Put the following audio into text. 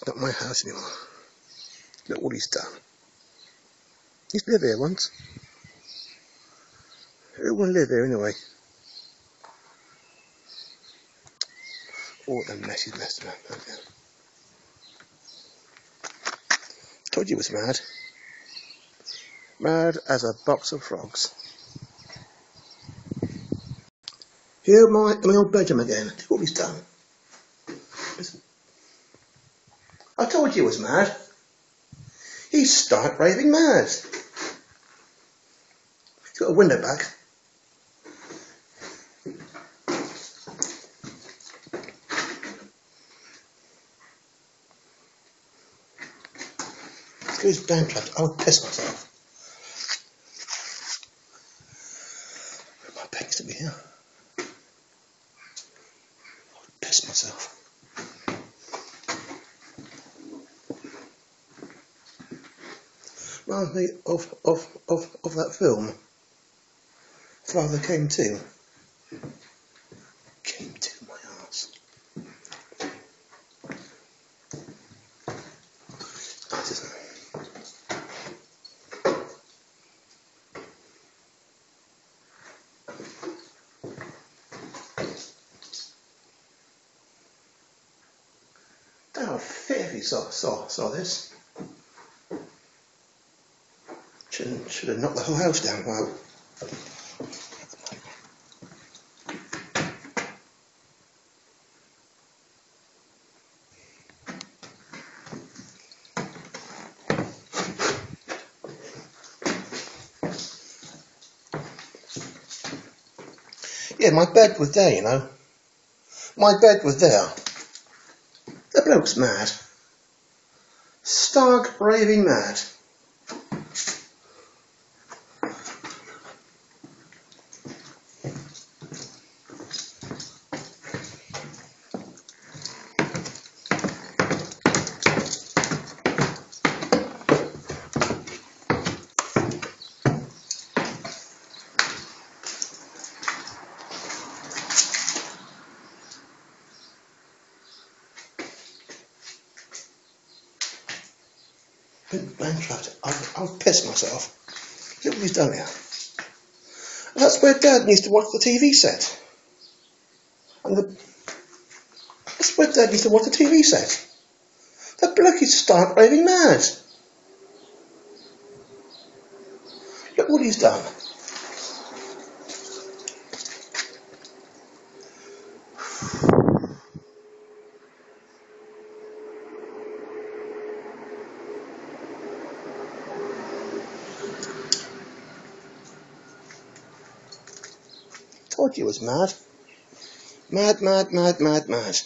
It's not my house anymore. Look what he's done. He used to live here once. Who wouldn't live here anyway? Oh, the mess he's messed him up. Okay. Told you he was mad. Mad as a box of frogs. Here my old bedroom again. Look what he's done. I told you he was mad. He's stark raving mad. He's got a window back. Let's go his bankrupt. I would piss myself. My pen used to be here. I would piss myself. Reminds me of that film. Father Came To. Came to my arse. Nice, isn't it? Don't know if you saw this. Should have knocked the whole house down. Wow. Yeah, my bed was there, you know. My bed was there. The bloke's mad. Stark raving mad. Bankrupt. I'll piss myself. Look what he's done here. And that's where Dad needs to watch the TV set. And that's where Dad needs to watch the TV set. That bloke is stark raving mad. Look what he's done. Told you he was mad. Mad, mad, mad, mad, mad.